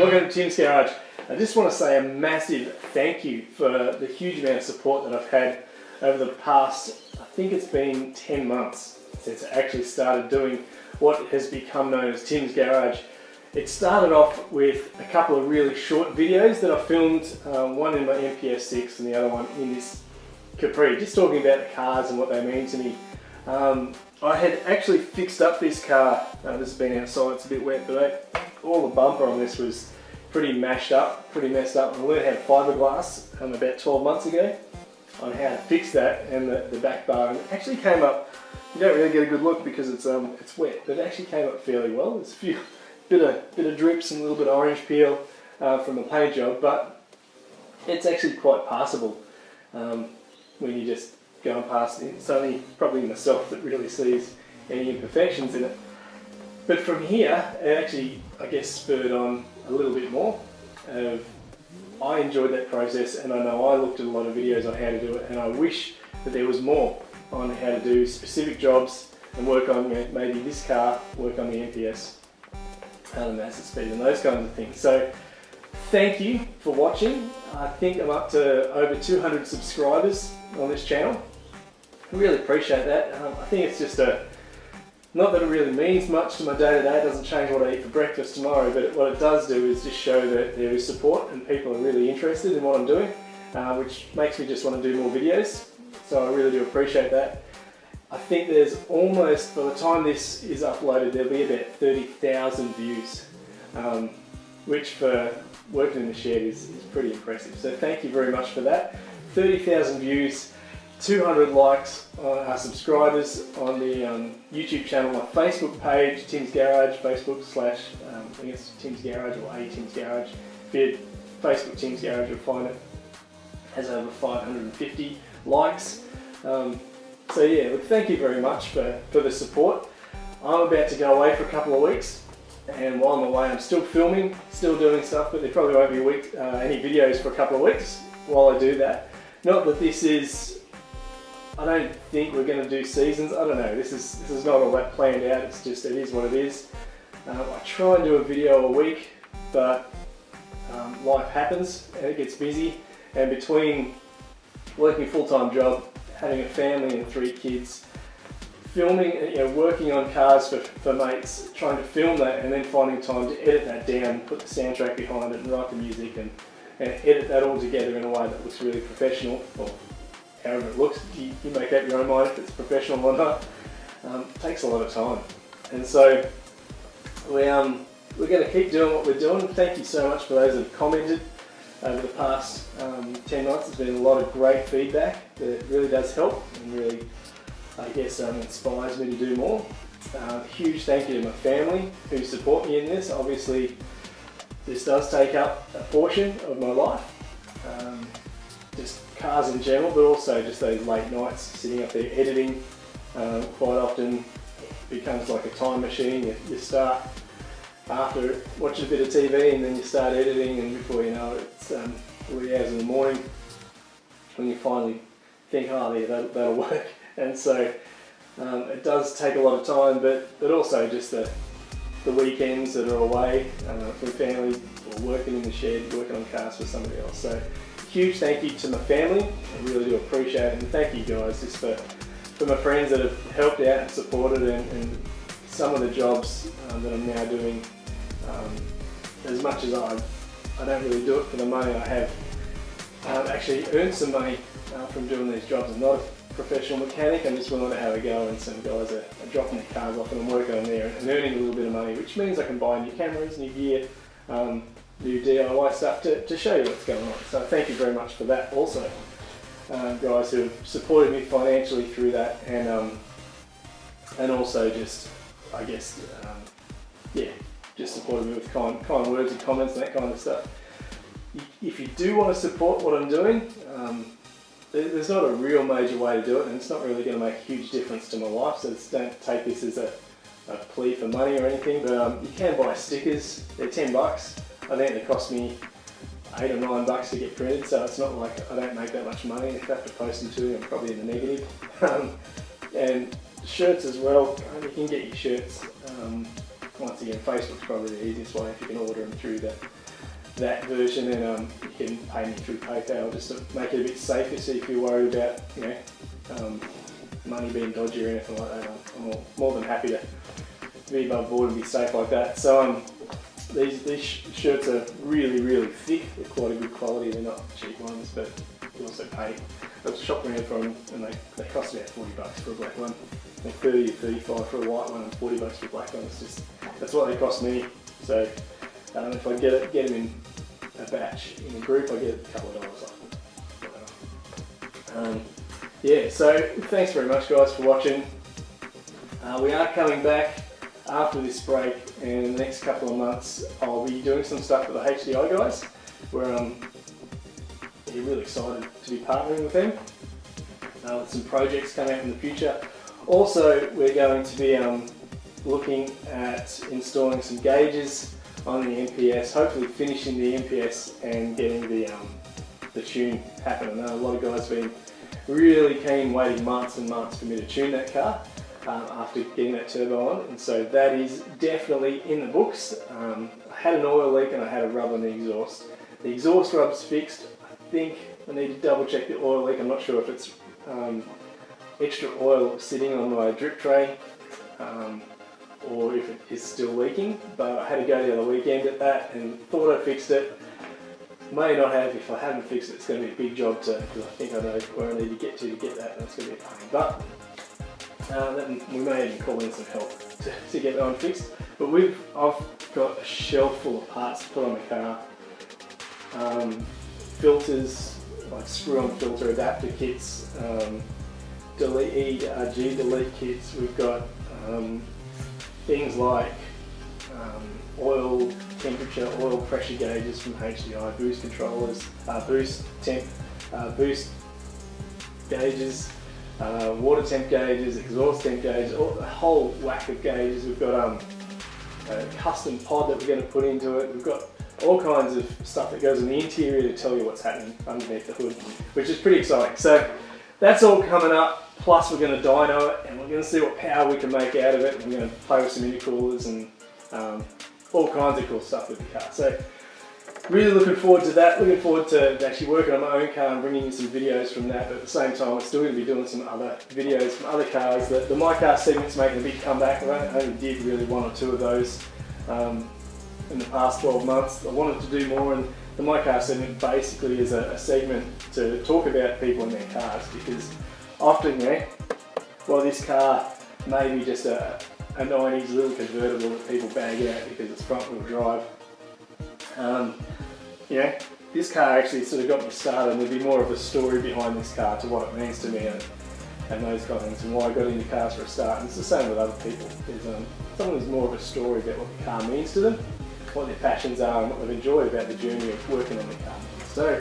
Welcome to Tim's Garage. I just want to say a massive thank you for the huge amount of support that I've had over the past, I think it's been 10 months since I actually started doing what has become known as Tim's Garage. It started off with a couple of really short videos that I filmed, one in my MPS 6 and the other one in this Capri, just talking about the cars and what they mean to me. I had actually fixed up this car. This has been outside, it's a bit wet, but all the bumper on this was pretty mashed up, pretty messed up. I learned how to fiberglass about 12 months ago on how to fix that and the back bar, and it actually came up. You don't really get a good look because it's wet, but it actually came up fairly well. There's a few bit of drips and a little bit of orange peel from the paint job, but it's actually quite passable when you just going past it. It's only probably myself that really sees any imperfections in it. But from here, it actually, I guess, spurred on a little bit more. I enjoyed that process, and I know I looked at a lot of videos on how to do it, and I wish that there was more on how to do specific jobs and work on, maybe this car, work on the MPS, and the asset speed and those kinds of things. So thank you for watching. I think I'm up to over 200 subscribers on this channel. I really appreciate that. I think it's just not that it really means much to my day-to-day, it doesn't change what I eat for breakfast tomorrow, but what it does do is just show that there is support and people are really interested in what I'm doing, which makes me just want to do more videos. So I really do appreciate that. I think there's almost, by the time this is uploaded, there'll be about 30,000 views, which for working in the shed is pretty impressive. So thank you very much for that. 30,000 views. 200 likes on our subscribers on the YouTube channel, my Facebook page, Tim's Garage, Facebook / I think it's Tim's Garage or A Tim's Garage. If you Facebook Tim's Garage, you'll find it has over 550 likes. So yeah, look, thank you very much for the support. I'm about to go away for a couple of weeks, and while I'm away I'm still filming, still doing stuff, but there probably won't be any videos for a couple of weeks while I do that. Not that this is, I don't think we're going to do seasons. I don't know. This is not all that planned out. It's just, it is what it is. I try and do a video a week, but life happens and it gets busy. And between working a full-time job, having a family and 3 kids, filming, working on cars for mates, trying to film that, and then finding time to edit that down, put the soundtrack behind it, and write the music, and edit that all together in a way that looks really professional. Or however it looks, you make up your own mind if it's professional or not. It takes a lot of time, and so we're going to keep doing what we're doing. Thank you so much for those that have commented over the past 10 months. There's been a lot of great feedback that really does help and really, I guess, inspires me to do more. Huge thank you to my family who support me in this. Obviously, this does take up a portion of my life. Just cars in general, but also just those late nights sitting up there editing. Quite often becomes like a time machine. You start after watching a bit of TV and then you start editing, and before you know it, it's 3 hours in the morning when you finally think, oh yeah, that'll work. And so it does take a lot of time, but also just the weekends that are away from family or working in the shed, working on cars for somebody else. So huge thank you to my family. I really do appreciate it, and thank you guys just for my friends that have helped out and supported, and some of the jobs that I'm now doing. As much as I don't really do it for the money, I have actually earned some money from doing these jobs. I'm not a professional mechanic, I'm just willing to have a go, and some guys are dropping their cars off and I'm working on there and earning a little bit of money, which means I can buy new cameras, new gear, new DIY stuff to show you what's going on. So thank you very much for that also. Guys who have supported me financially through that, and also just, I guess, just supported me with kind words and comments and that kind of stuff. If you do want to support what I'm doing, there's not a real major way to do it, and it's not really going to make a huge difference to my life, so don't take this as a plea for money or anything, but you can buy stickers. They're $10. I think they cost me $8 or $9 to get printed, so it's not like I don't make that much money. If I have to post them to you, I'm probably in the negative. And shirts as well, you can get your shirts. Once again, Facebook's probably the easiest way if you can order them through that version, and you can pay me through PayPal just to make it a bit safer. So if you're worried about money being dodgy or anything like that, I'm more than happy to be above board and be safe like that. So these shirts are really thick. They're quite a good quality. They're not cheap ones, but you also pay. I've shopped around for them, and they cost about $40 for a black one, and 30 or 35 for a white one, and $40 for a black one. That's what they cost me. So if I get them in a batch in a group, I get a couple of dollars off. Yeah, so thanks very much guys for watching. We are coming back after this break, and in the next couple of months I'll be doing some stuff with the HDI guys, where I'm really excited to be partnering with them. With some projects coming out in the future. Also, we're going to be looking at installing some gauges on the MPS, hopefully finishing the MPS and getting the tune happen. I know a lot of guys have been really keen, waiting months and months for me to tune that car after getting that turbo on, and so that is definitely in the books. I had an oil leak and I had a rub on the exhaust. The exhaust rub's fixed. I think I need to double check the oil leak. I'm not sure if it's extra oil sitting on my drip tray or if it is still leaking, but I had to go the other weekend at that and thought I fixed it. May not have. If I haven't fixed it, it's going to be a big job because I think I know where I need to get that, and that's going to be a pain. But we may even call in some help to get that one fixed. But I've got a shelf full of parts to put on the car. Filters, like screw-on filter adapter kits, ERG delete kits. We've got things like oil temperature, oil pressure gauges from HDI, boost controllers, boost temp, boost gauges, water temp gauges, exhaust temp gauges, a whole whack of gauges. We've got a custom pod that we're going to put into it. We've got all kinds of stuff that goes in the interior to tell you what's happening underneath the hood, which is pretty exciting. So that's all coming up. Plus we're going to dyno it, and we're going to see what power we can make out of it. We're going to play with some intercoolers and all kinds of cool stuff with the car. So really looking forward to that. Looking forward to actually working on my own car and bringing you some videos from that. But at the same time, I'm still going to be doing some other videos from other cars. The My Car segment's making a big comeback. I only did really 1 or 2 of those in the past 12 months. I wanted to do more, and the My Car segment basically is a segment to talk about people in their cars, because often, while this car may be just a 90s little convertible that people bag out because it's front wheel drive, this car actually sort of got me started, and there'd be more of a story behind this car to what it means to me and those kind of things, and why I got into cars for a start. And it's the same with other people. There's someone who's more of a story about what the car means to them, what their passions are, and what they've enjoyed about the journey of working on the car. So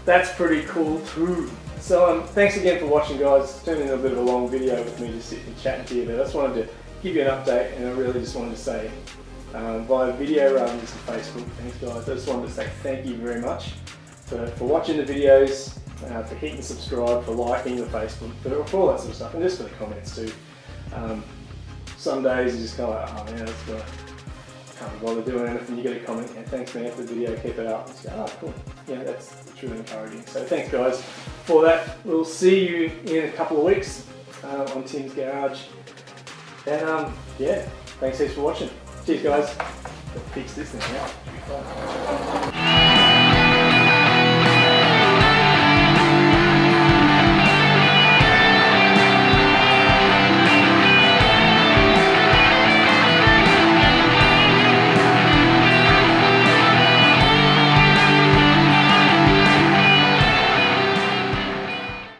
that's pretty cool too. So thanks again for watching guys. It's turned into a bit of a long video with me just sitting and chatting to you, but I just wanted to give you an update, and I really just wanted to say via video rather than just Facebook, thanks guys. I just wanted to say thank you very much for watching the videos, for hitting subscribe, for liking the Facebook, for all that sort of stuff, and just for the comments too. Some days you just kind of like, oh man, can't bother doing anything. You get a comment, and thanks man for the video, keep it up. Just go, oh cool. That's truly encouraging. So thanks guys for that. We'll see you in a couple of weeks on Tim's Garage. And thanks heaps for watching. Cheers guys. Fix this thing out.